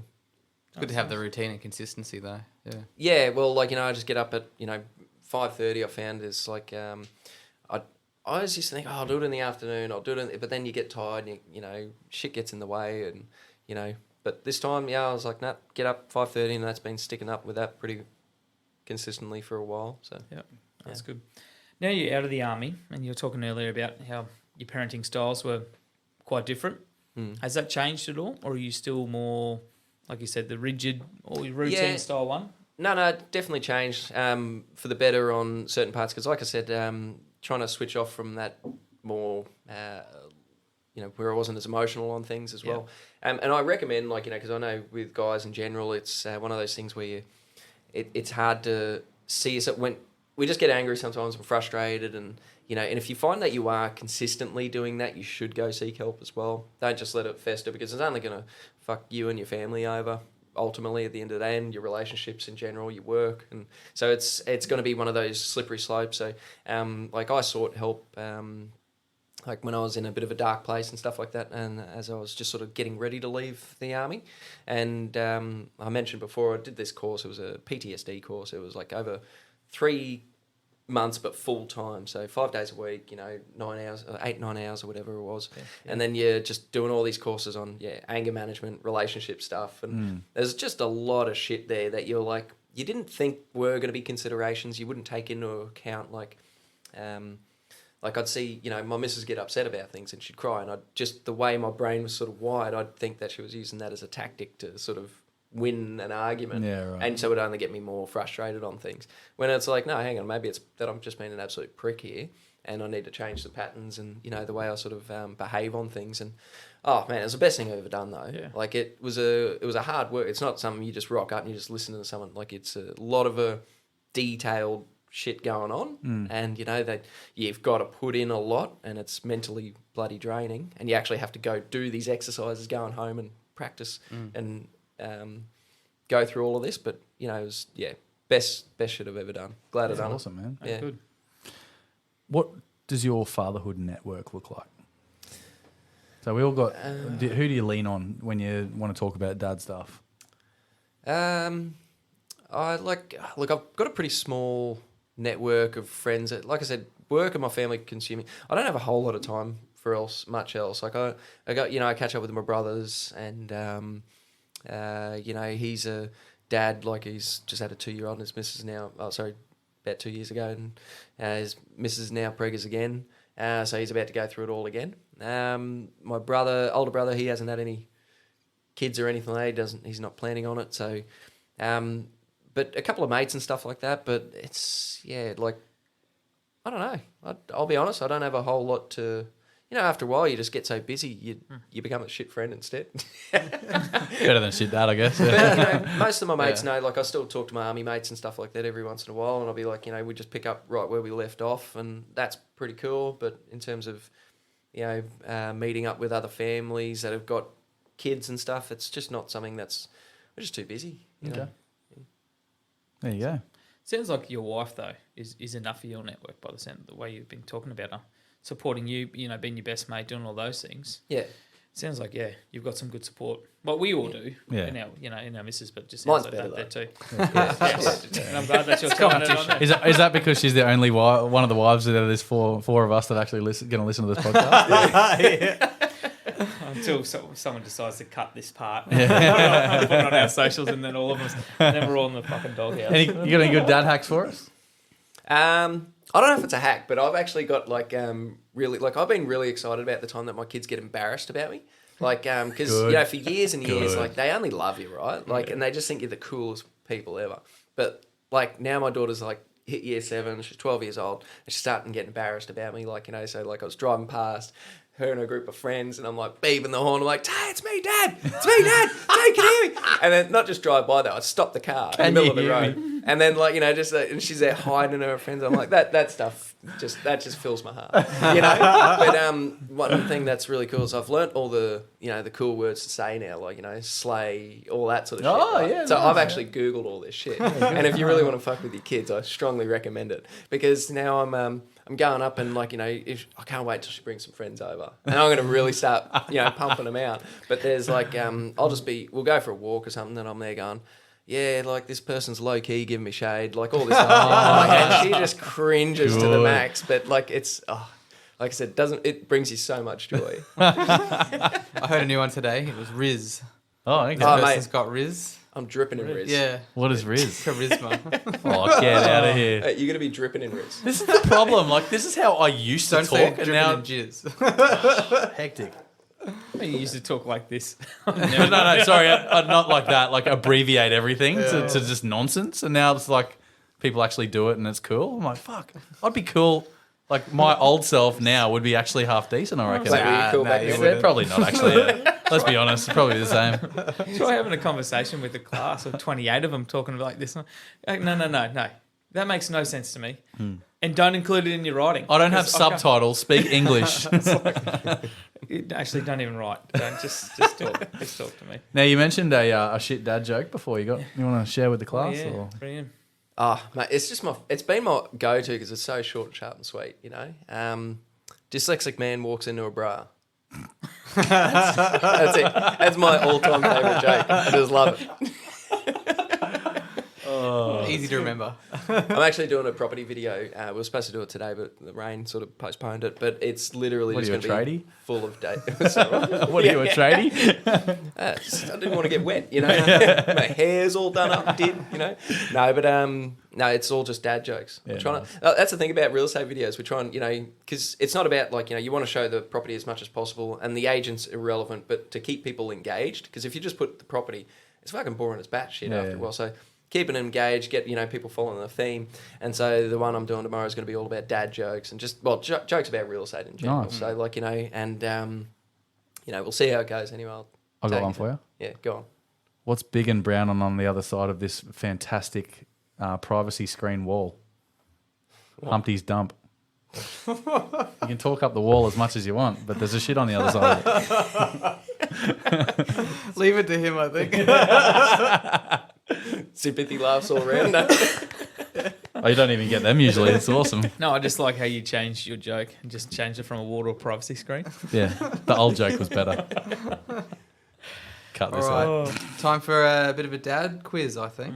It's good to have the routine and consistency, though. Yeah. Yeah, well, like, I just get up at, 5:30. I found is like, I always used to think, I'll do it in the afternoon, but then you get tired and, shit gets in the way and, but this time, I was like, nah, get up 5:30, and that's been sticking up with that pretty consistently for a while. So Yeah, that's good. Now you're out of the army, and you were talking earlier about how your parenting styles were quite different. Has that changed at all, or are you still more, like you said, the rigid or routine style one? No, definitely changed for the better on certain parts. Because, like I said, trying to switch off from that more, where I wasn't as emotional on things as well. And I recommend, because I know with guys in general, it's one of those things where it's hard to see us when we just get angry sometimes and frustrated, and and if you find that you are consistently doing that, you should go seek help as well. Don't just let it fester, because it's only going to fuck you and your family over. Ultimately, at the end of the day, and your relationships in general, your work, and so it's going to be one of those slippery slopes. So, I sought help, when I was in a bit of a dark place and stuff like that, and as I was just sort of getting ready to leave the army, and I mentioned before I did this course. It was a PTSD course. It was like over 3 months, but full time. So 5 days a week, 9 hours or whatever it was. Yeah. And then you're just doing all these courses on, anger management, relationship stuff. And there's just a lot of shit there that you're like, you didn't think were going to be considerations. You wouldn't take into account, I'd see, my missus get upset about things and she'd cry. And the way my brain was sort of wired, I'd think that she was using that as a tactic to sort of win an argument, and so it would only get me more frustrated on things. When it's like, no, hang on, maybe it's that I'm just being an absolute prick here, and I need to change the patterns and the way I sort of behave on things. And oh man, it was the best thing I've ever done though. Yeah. Like it was a hard work. It's not something you just rock up and you just listen to someone. Like it's a lot of a detailed shit going on, and that you've got to put in a lot, and it's mentally bloody draining. And you actually have to go do these exercises, going home and practice and go through all of this, but it was best shit I've ever done. Glad I've done it. Awesome, man. Yeah. Good. What does your fatherhood network look like? So we all got. Who do you lean on when you want to talk about dad stuff? I've got a pretty small network of friends that, like I said, work and my family consuming. I don't have a whole lot of time for much else. Like I catch up with my brothers, and he's a dad. Like he's just had a 2-year-old, and his missus now. About 2 years ago, and his missus now preggers again. So he's about to go through it all again. My older brother, he hasn't had any kids or anything like that. He's not planning on it. So, but a couple of mates and stuff like that. But it's I don't know. I'll be honest. I don't have a whole lot to. After a while, you just get so busy, you become a shit friend instead. Better than shit dad, I guess. But, most of my mates know, I still talk to my army mates and stuff like that every once in a while, and I'll be like, we just pick up right where we left off, and that's pretty cool. But in terms of, meeting up with other families that have got kids and stuff, it's just not something we're just too busy. Okay. There you go. Sounds like your wife, though, is enough for your network by the way you've been talking about her. Supporting you, being your best mate, doing all those things. Yeah. Sounds like, you've got some good support. Well, we all do in our missus, but just sounds mine's like better, that there too. Yes. And I'm glad that's your competition. Is that because she's the only one of the wives out of this four of us that actually going to listen to this podcast? Until someone decides to cut this part. Put it on our socials, and then all of us, and then we're all in the fucking doghouse. You got any good dad hacks for us? I don't know if it's a hack, but I've actually got I've been really excited about the time that my kids get embarrassed about me. Because, for years and years, they only love you, right? And they just think you're the coolest people ever. But, now my daughter's, hit year 7, she's 12 years old, and she's starting to get embarrassed about me, so, I was driving past her and a group of friends, and I'm, beeping the horn, I'm like, "Hey, it's me, Dad! It's me, Dad! Hey, can you hear me?" And then, not just drive by, though, I'd stop the car in the middle of the road, And then like, you know, just and she's there hiding her friends. I'm like, that stuff just fills my heart, you know. But one thing that's really cool is I've learnt all the, you know, the cool words to say now, like, you know, slay, all that sort of shit. Oh, right? yeah, So nice. I've actually Googled all this shit. And if you really want to fuck with your kids, I strongly recommend it, because now I'm going up and like, you know, if I can't wait till she brings some friends over, and I'm going to really start, you know, pumping them out. But there's like, we'll go for a walk or something, and I'm there going, yeah, like this person's low key giving me shade, like all this stuff. Like, and she just cringes to the Good. max. But like it's, like I said, it brings you so much joy. I heard a new one today. It was Riz. Oh, okay. This Oh, mate. person's got Riz. I'm dripping in Riz. Yeah. What is Riz? Charisma. Oh, get out of here. You're going to be dripping in Riz. This is the problem. Like, this is how I used to Don't say talk, and dripping now in jizz. hectic. You used to talk like this. No, sorry, not like that. Like, abbreviate everything to just nonsense, and now it's like people actually do it, and it's cool. I'm like, fuck, I'd be cool. Like, my old self now would be actually half decent, I reckon. Wait, were you cool back Yeah, then? probably not actually. Yeah. Let's be honest, probably the same. Try having a conversation with a class of 28 of them talking like this. Like, no. That makes no sense to me. And don't include it in your writing. I don't have 'Cause I can't- subtitles. Speak English. Actually, don't even write. Don't just talk. Just talk to me. Now, you mentioned a shit dad joke before. You want to share with the class? Yeah, Or? brilliant. Mate, it's been my go-to because it's so short, sharp, and sweet. You know, dyslexic man walks into a bra. That's it. That's my all-time favorite joke. I just love it. Easy to remember. I'm actually doing a property video. We were supposed to do it today, but the rain sort of postponed it. But it's literally What are just you, going a to be tradie? full of data. What are you, a tradie? I didn't want to get wet, you know. My hair's all done up, you know. No, but no, it's all just dad jokes. Yeah, We're trying nice. that's the thing about real estate videos. We're trying, you know, because it's not about like, you know, you want to show the property as much as possible, and the agent's irrelevant, but to keep people engaged. Because if you just put the property, it's fucking boring as batshit Yeah, after yeah. a while. So keeping them engaged, get, you know, people following the theme. And so the one I'm doing tomorrow is going to be all about dad jokes and just, well, jokes about real estate in general. Nice. So like, you know, and you know, we'll see how it goes anyway. I've got take one it. for you. Yeah, go on. What's big and brown on the other side of this fantastic privacy screen wall? Humpty's dump. You can talk up the wall as much as you want, but there's a shit on the other side of it. Leave it to him, I think. Sympathy laughs all around. Oh, you don't even get them usually. It's awesome. No, I just like how you changed your joke and just changed it from a wall to a privacy screen. Yeah, the old joke was better. Cut this All out. right. Time for a bit of a dad quiz, I think.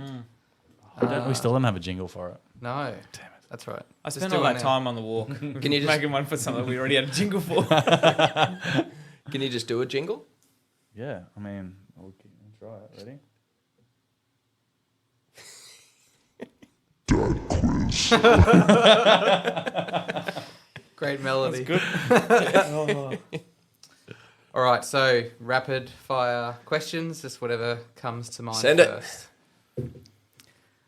We still don't have a jingle for it. No. Damn it. That's right. I Just spent do all one that now. time on the walk. Can you just making one for something we already had a jingle for? can you just do a jingle? Yeah, I mean, we'll try it. Ready? Great melody. Good. All right, so rapid fire questions, just whatever comes to mind Send it. first.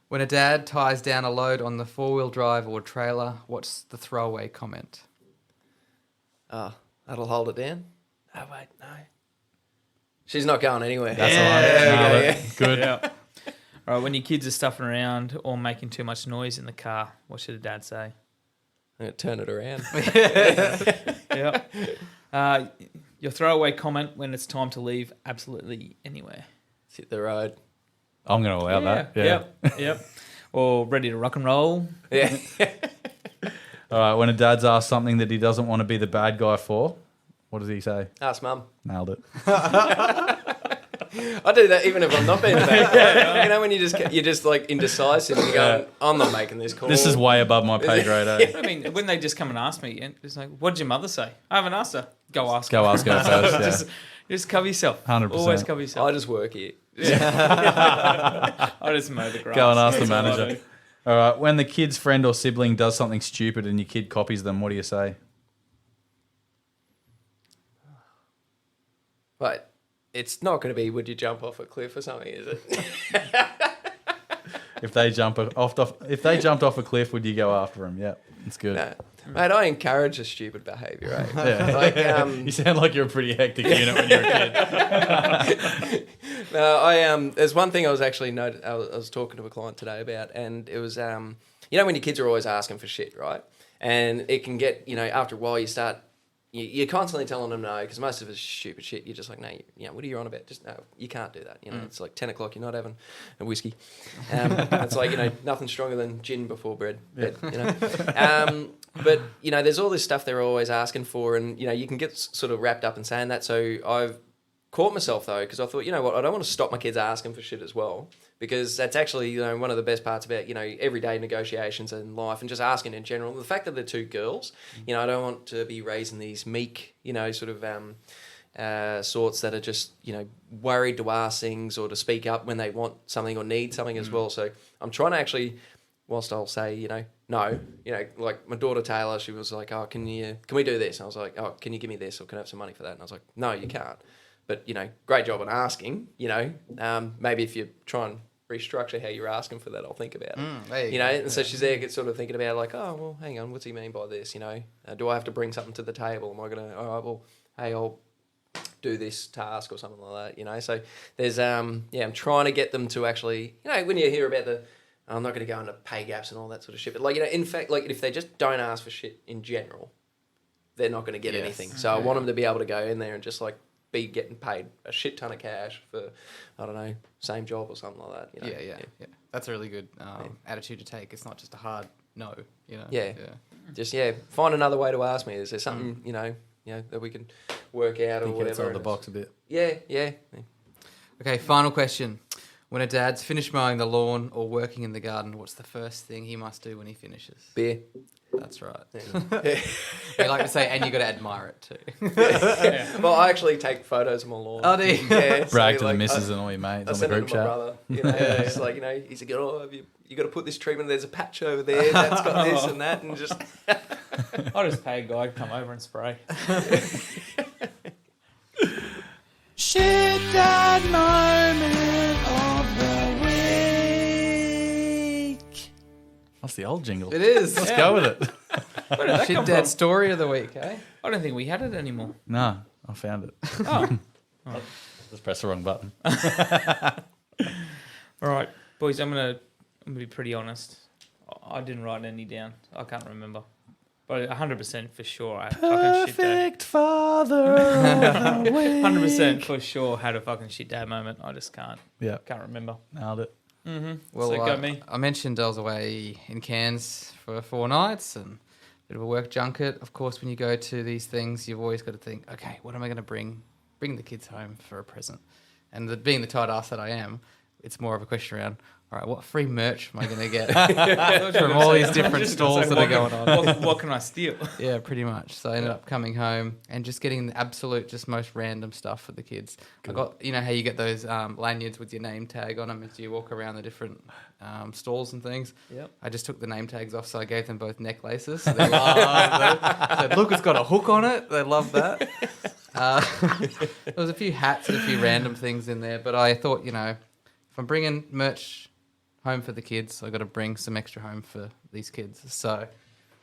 When a dad ties down a load on the 4-wheel drive or trailer, what's the throwaway comment? Oh, that'll hold it down. Oh, wait, no. She's not going anywhere. That's Yeah, all right. there we Nailed go, it. yeah. Good. Yeah. All right, when your kids are stuffing around or making too much noise in the car, what should a dad say? I'm gonna turn it around. Yeah. Your throwaway comment when it's time to leave absolutely anywhere. Hit the road. I'm going to allow that. Yeah. Yep. Or ready to rock and roll. Yeah. All right, when a dad's asked something that he doesn't want to be the bad guy for, what does he say? Ask mum. Nailed it. I do that even if I'm not being the bad guy. You know, when you're just like indecisive and you're going, I'm not making this call. This is way above my pay grade, eh? I mean, when they just come and ask me, and it's like, what did your mother say? I haven't asked her. Go ask Go her. ask her first, yeah. Just cover yourself. 100%. Always cover I yourself. just work here. I just mow the grass. Go and ask the That's all I manager. do. All right, when the kid's friend or sibling does something stupid and your kid copies them, what do you say? But it's not going to be, would you jump off a cliff or something, is it? If they jumped off a cliff, would you go after them? Yeah, it's good. No. Mate, I encourage a stupid behaviour, right? Yeah. Like, You sound like you're a pretty hectic unit when you're a kid. no, there's one thing I was actually I was talking to a client today about, and it was when your kids are always asking for shit, right? And it can get after a while you're constantly telling them no, because most of it's stupid shit. You're just like, no, what are you on about? Just no, you can't do that. It's like 10 o'clock. You're not having a whiskey. It's like nothing stronger than gin before bed. But there's all this stuff they're always asking for, and you can get sort of wrapped up in saying that. So I've caught myself though, because I thought, I don't want to stop my kids asking for shit as well, because that's actually one of the best parts about everyday negotiations in life, and just asking in general. The fact that they're two girls, I don't want to be raising these meek sort of sorts that are just worried to ask things or to speak up when they want something or need something as well. So I'm trying to actually, whilst I'll say no, like my daughter Taylor, she was like, oh, can we do this? And I was like, oh, can you give me this, or can I have some money for that? And I was like, no, you can't. But, great job on asking, maybe if you try and restructure how you're asking for that, I'll think about it. And so she's there sort of thinking about like, oh, well, hang on, what's he mean by this? Do I have to bring something to the table? Am I going to, all right, well, hey, I'll do this task or something like that, So there's, I'm trying to get them to actually, when you hear about I'm not going to go into pay gaps and all that sort of shit, but like, in fact, like if they just don't ask for shit in general, they're not going to get anything. So I want them to be able to go in there and just like, be getting paid a shit ton of cash for, I don't know, same job or something like that. Yeah. That's a really good attitude to take. It's not just a hard no, Yeah. Just, find another way to ask me. Is there something, that we can work out or whatever? Outside the box a bit. Yeah. Okay, final question. When a dad's finished mowing the lawn or working in the garden, what's the first thing he must do when he finishes? Beer. That's right. We like to say, and you got to admire it too. Well, I actually take photos of my lawn. Oh, do you? Yeah, Brag to the missus and all your mates on the group chat. Brother, it's like he's like, you got to put this treatment. There's a patch over there that's got this and that, and just. I just pay a guy to come over and spray. Shit that moment of the week. That's the old jingle. It is. Let's go with it. Where did that Shit come dad from? story of the week, eh? I don't think we had it anymore. No, I found it. Oh. Just press the wrong button. All right, boys, I'm gonna be pretty honest. I didn't write any down. I can't remember. But 100% for sure I had fucking shit dad. Perfect father of the week. 100% for sure had a fucking shit dad moment. I just can't remember. Nailed it. Mm-hmm. Well, So go me. I mentioned I was away in Cairns for 4 nights and a bit of a work junket. Of course, when you go to these things, you've always got to think, okay, what am I going to bring the kids home for a present? And being the tight ass that I am, it's more of a question around, all right, what free merch am I going to get from all these different stalls that are going on? What can I steal? Yeah, pretty much. So I ended up coming home and just getting the absolute, just most random stuff for the kids. I got, how you get those lanyards with your name tag on them as you walk around the different stalls and things. Yep. I just took the name tags off, so I gave them both necklaces. So they loved it. Said, look, it's got a hook on it. They love that. There was a few hats and a few random things in there, but I thought, if I'm bringing merch home for the kids, I got to bring some extra home for these kids. So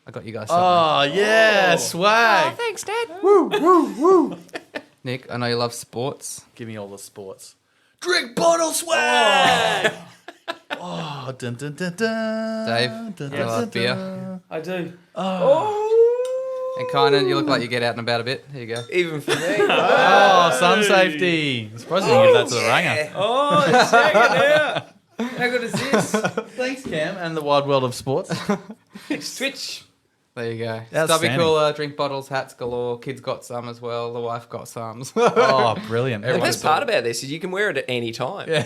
I got you guys something. Oh, yeah, swag. Thanks, Dad. Woo. Nick, I know you love sports. Give me all the sports. Drink bottle swag. Oh, dun dun dun dun. Dave, dun, you love beer. I do. And Kynan, you look like you get out and about a bit. Here you go. Even for me. Oh, sun safety. I'm surprised you didn't give that to the ranger. Oh, check it out. How good is this? Thanks, Cam, and the wide world of sports. Switch. There you go. Stubby Outstanding. cooler, drink bottles, hats galore. Kids got some as well. The wife got some. Oh, brilliant. The best part about this is you can wear it at any time. Yeah.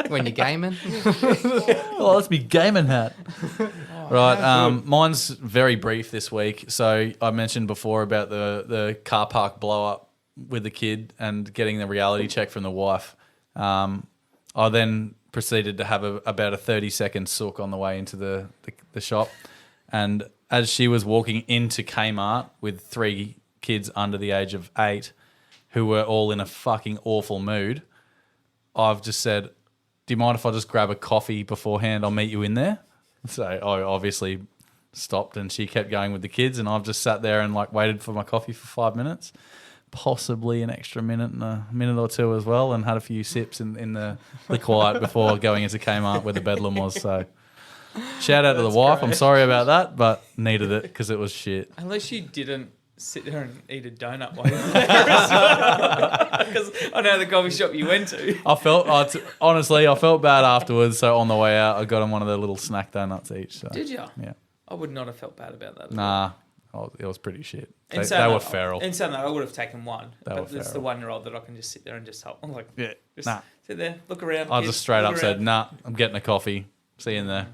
When you're gaming. Oh, let's be gaming hat. Right, mine's very brief this week. So I mentioned before about the car park blow up with the kid and getting the reality check from the wife. I then proceeded to have about a 30-second sook on the way into the shop. And as she was walking into Kmart with 3 kids under the age of 8 who were all in a fucking awful mood, I've just said, do you mind if I just grab a coffee beforehand? I'll meet you in there. So I obviously stopped and she kept going with the kids, and I've just sat there and like waited for my coffee for 5 minutes, possibly an extra minute and a minute or two as well, and had a few sips in the quiet before going into Kmart where the bedlam was. So shout out to the wife. great. I'm sorry about that, but needed it because it was shit. Unless you didn't sit there and eat a donut while you were there as well. Because I know the coffee shop you went to. I felt honestly, I felt bad afterwards. So on the way out, I got them one of the little snack donuts each. So. Did you? Yeah. I would not have felt bad about that. Nah, it was pretty shit. They saying were that- feral. In saying that, I would have taken one. They were But it's the feral. 1-year-old that I can just sit there and just help. I'm like, Yeah. just Nah. sit there, look around. I kids, just straight look up said, around. nah, I'm getting a coffee. See you in there.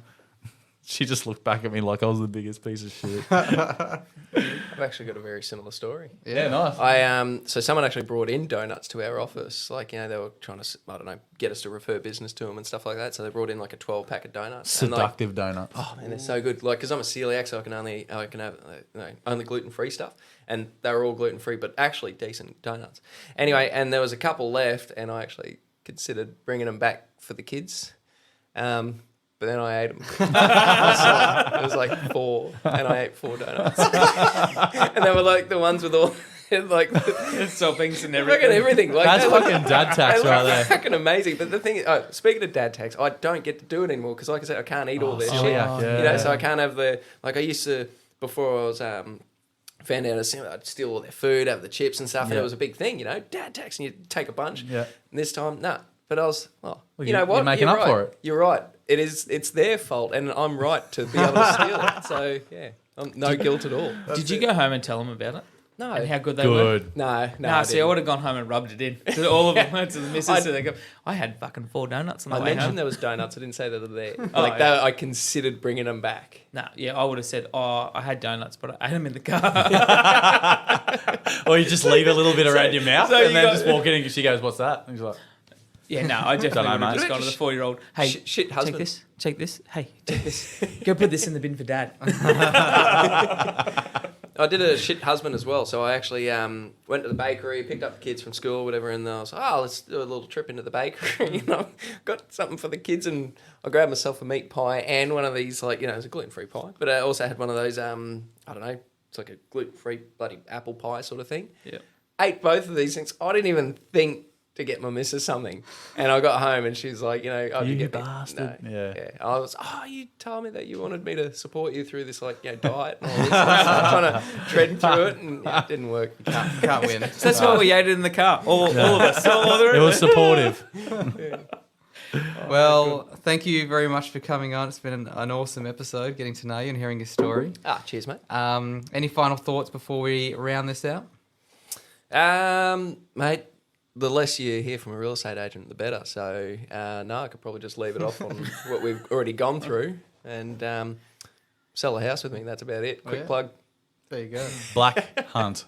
She just looked back at me like I was the biggest piece of shit. I've actually got a very similar story. Yeah, nice. So someone actually brought in donuts to our office. Like, they were trying to, I don't know, get us to refer business to them and stuff like that. So they brought in like a 12-pack of donuts. And, like, Seductive donuts. oh man, they're so good. Like, because I'm a celiac, so I can have only gluten-free stuff, and they were all gluten-free, but actually decent donuts. Anyway, and there was a couple left, and I actually considered bringing them back for the kids. But then I ate them. It was like 4, and I ate 4 donuts. And they were like the ones with all like Toppings and fucking everything. Like, That's they look- fucking dad tax they right look there. fucking amazing. But the thing is, speaking of dad tax, I don't get to do it anymore because, like I said, I can't eat all this shit. celiac, You know, yeah. so I can't have the like I used to before I was found out I'd steal all their food, have the chips and stuff, and Yeah. it was a big thing. You know, dad tax, and you take a bunch. Yeah. And this time, nah. But I was, Well, you know what? you're making You're up for right. it. You're right. It's their fault, and I'm right to be able to steal it. So yeah, no guilt at all. Did you go home and tell them about it? No, And how good they were? Good. no. Nah, see, I didn't. would have gone home and rubbed it in to all of them, to the missus. So they go, I had fucking 4 donuts on the I way mentioned home. there was donuts. I didn't say that they're there. Oh, Like yeah. I considered bringing them back. Nah, yeah, I would have said, oh, I had donuts, but I ate them in the car. Or you just leave a little bit around your mouth so and you then got- just walk in and she goes, what's that? And he's like, Yeah, no, I definitely Dunno, would have mate. just gone to the 4-year-old. Hey, Shit husband. check this. Hey, check this. Go put this in the bin for dad. I did a shit husband as well. So I actually went to the bakery, picked up the kids from school, whatever, and I was like, let's do a little trip into the bakery. You know, got something for the kids, and I grabbed myself a meat pie and one of these, like, it's a gluten-free pie. But I also had one of those, I don't know, it's like a gluten-free bloody apple pie sort of thing. Yeah. Ate both of these things. I didn't even think to get my missus something. And I got home and she's like, oh, You get me? bastard. No. Yeah. I was, you told me that you wanted me to support you through this, like, diet and all this. I'm trying to tread through it, and it didn't work. Can't win. So that's why we ate it in the car. All of us. it was supportive. Well, thank you very much for coming on. It's been an awesome episode, getting to know you and hearing your story. Cheers, mate. Any final thoughts before we round this out? Mate, the less you hear from a real estate agent, the better. So, no, I could probably just leave it off on what we've already gone through and sell a house with me. That's about it. Quick yeah. plug. There you go. Blac Hunt.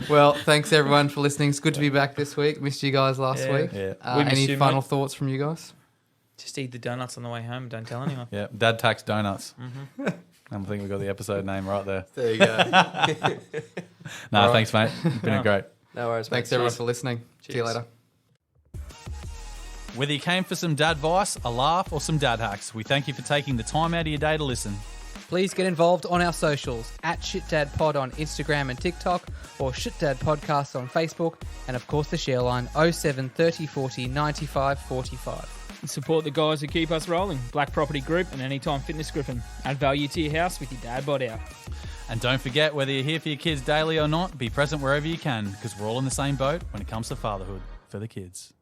Well, thanks everyone for listening. It's good to be back this week. Missed you guys last Yeah. week. Yeah. We missed Any you, final mate. thoughts from you guys? Just eat the donuts on the way home and don't tell anyone. Yeah. Dad tax donuts. I think we got the episode name right there. There you go. No, All right. thanks, mate. You've been great. No worries, mate. Thanks everyone for listening. See you Cheers. later. Whether you came for some dad advice, a laugh, or some dad hacks, we thank you for taking the time out of your day to listen. Please get involved on our socials at shitdadpod on Instagram and TikTok, or Shitdad Podcast on Facebook, and of course the share line 07 30 40 95 45. Support the guys who keep us rolling. Blac Property Group and Anytime Fitness Griffin. Add value to your house with your dad bod out. And don't forget, whether you're here for your kids daily or not, be present wherever you can, because we're all in the same boat when it comes to fatherhood for the kids.